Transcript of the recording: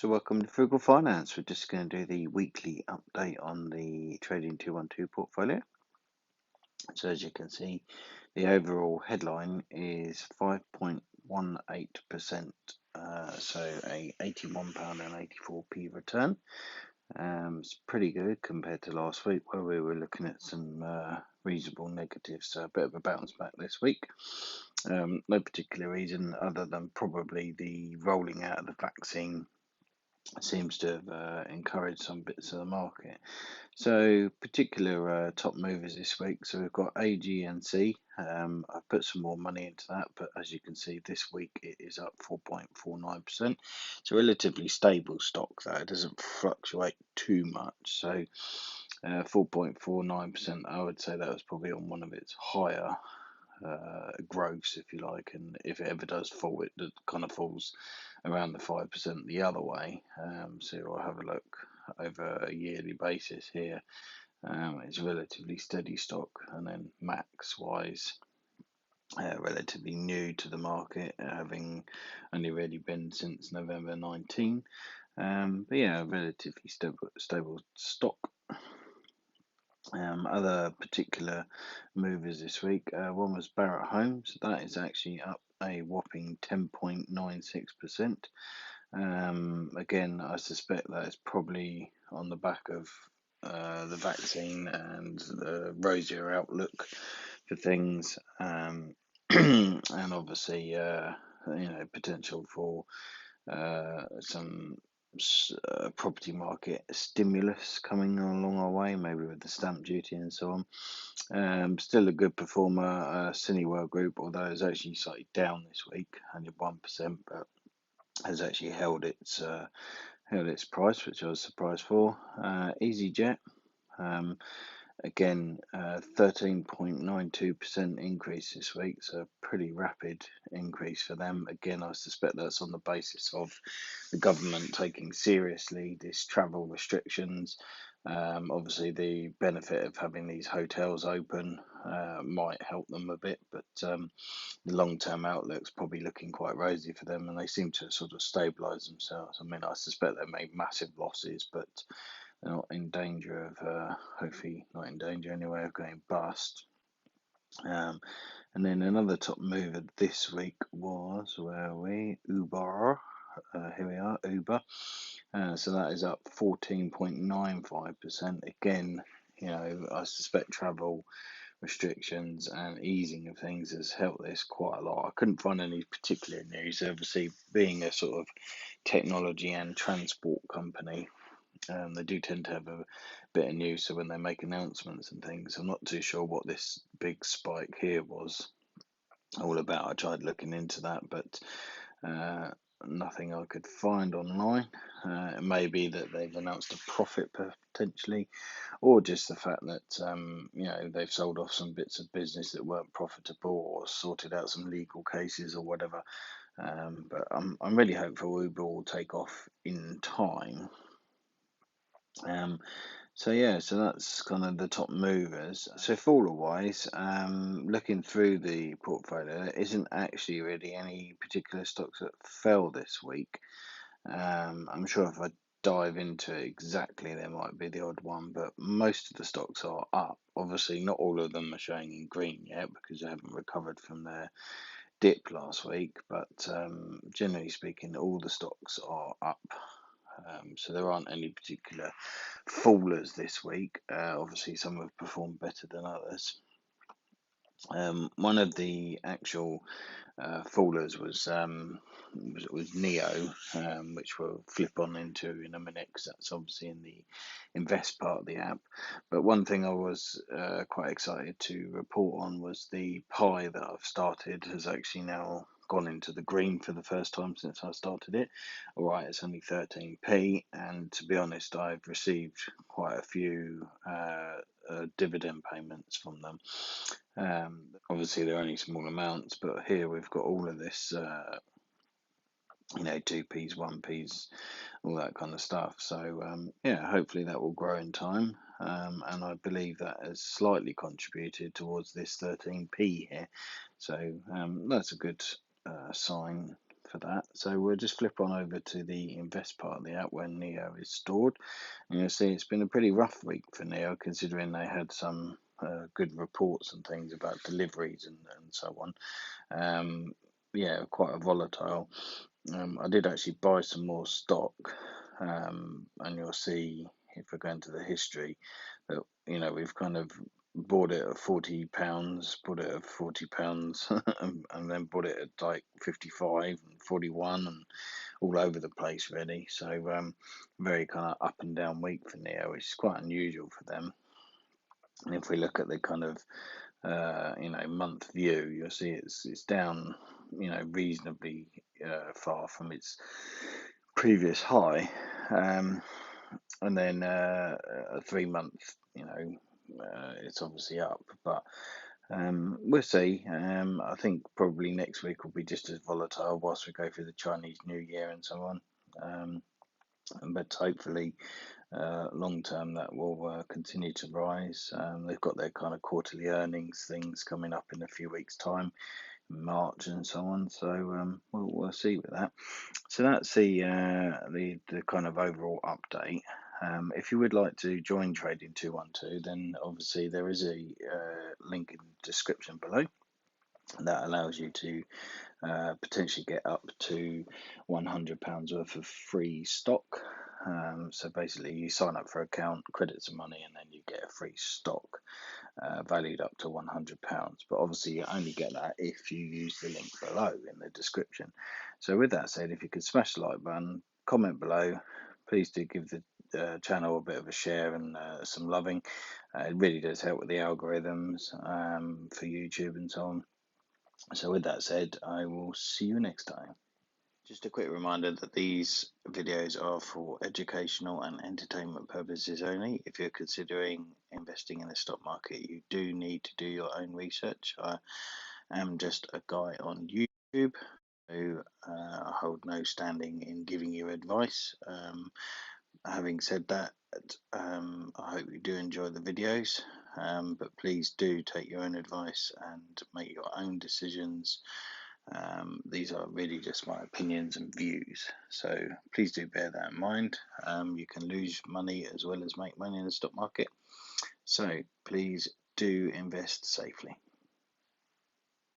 So welcome to Frugal Finance. We're just going to do the weekly update on the Trading 212 portfolio. So as you can see, the overall headline is 5.18%, so a £81.84 return. It's pretty good compared to last week where we were looking at some reasonable negatives, so a bit of a bounce back this week. No particular reason other than probably the rolling out of the vaccine seems to have encouraged some bits of the market. So particular top movers this week. So we've got AGNC. I've put some more money into that, but as you can see, this week it is up 4.49%. It's a relatively stable stock, though. It doesn't fluctuate too much. So 4.49%, I would say that was probably on one of its higher growths, if you like, and if it ever does fall, it kind of falls around the 5% the other way. So I'll have a look over a yearly basis here. It's a relatively steady stock, and then Max wise, relatively new to the market, having only really been since November 19. But yeah, a relatively stable stock. Other particular movers this week, one was Barratt Homes. That is actually up a whopping 10.96%. Again, I suspect that is probably on the back of the vaccine and the rosier outlook for things, and obviously, potential for some property market stimulus coming along our way, maybe with the stamp duty and so on. Still a good performer, Cineworld Group, although it's actually slightly down this week, only 1%, but has actually held its price, which I was surprised for. EasyJet, again, 13.92% increase this week, so a pretty rapid increase for them. Again, I suspect that's on the basis of the government taking seriously these travel restrictions. Obviously, the benefit of having these hotels open might help them a bit, but the long-term outlook's probably looking quite rosy for them, and they seem to sort of stabilise themselves. I mean, I suspect they made massive losses, but they're not in danger of, hopefully not in danger anyway, of going bust. And then another top mover this week was, where are we? Uber. Here we are, Uber. So that is up 14.95%. Again, I suspect travel restrictions and easing of things has helped this quite a lot. I couldn't find any particular news. Obviously, being a sort of technology and transport company, they do tend to have a bit of news. So when they make announcements and things, I'm not too sure what this big spike here was all about. I tried looking into that, but nothing I could find online. It may be that they've announced a profit potentially, or just the fact that they've sold off some bits of business that weren't profitable, or sorted out some legal cases or whatever. But I'm really hopeful Uber will take off in time. So that's kind of the top movers. So faller wise, looking through the portfolio, there isn't actually really any particular stocks that fell this week. I'm sure if I dive into it exactly, there might be the odd one, but most of the stocks are up. Obviously, not all of them are showing in green yet because they haven't recovered from their dip last week, but generally speaking, all the stocks are up. So there aren't any particular fallers this week. Obviously, some have performed better than others. One of the actual fallers was Neo, which we'll flip on into in a minute because that's obviously in the invest part of the app. But one thing I was quite excited to report on was the pie that I've started has actually now gone into the green for the first time since I started it. All right, it's only 13p, and to be honest, I've received quite a few dividend payments from them. Obviously, they're only small amounts, but here we've got all of this, 2p's, 1p's, all that kind of stuff. So, hopefully that will grow in time. And I believe that has slightly contributed towards this 13p here. So, that's a good sign for that. So we'll just flip on over to the invest part of the app where Neo is stored. And you'll see it's been a pretty rough week for Neo, considering they had some good reports and things about deliveries and so on. Yeah, quite a volatile. I did actually buy some more stock, and you'll see if we go into the history that we've kind of bought it at £40, bought it at £40, and then bought it at like 55 and 41 and all over the place really. So very kind of up and down week for Neo, which is quite unusual for them. And if we look at the kind of month view, you'll see it's down reasonably far from its previous high, and then a 3 month, it's obviously up, but we'll see. I think probably next week will be just as volatile whilst we go through the Chinese New Year and so on. But hopefully, long term, that will continue to rise. They've got their kind of quarterly earnings things coming up in a few weeks' time, March and so on. So we'll see with that. So that's the kind of overall update. If you would like to join Trading 212, then obviously there is a link in the description below that allows you to potentially get up to £100 worth of free stock. So basically, you sign up for an account, credit some money, and then you get a free stock valued up to £100. But obviously, you only get that if you use the link below in the description. So with that said, if you could smash the like button, comment below, please do give the channel a bit of a share and some loving. It really does help with the algorithms for YouTube and so on. So with that said, I will see you next time. Just a quick reminder that these videos are for educational and entertainment purposes only. If you're considering investing in the stock market, you do need to do your own research. I am just a guy on YouTube who hold no standing in giving you advice. Having said that, I hope you do enjoy the videos, but please do take your own advice and make your own decisions. These are really just my opinions and views, so please do bear that in mind. You can lose money as well as make money in the stock market, so please do invest safely.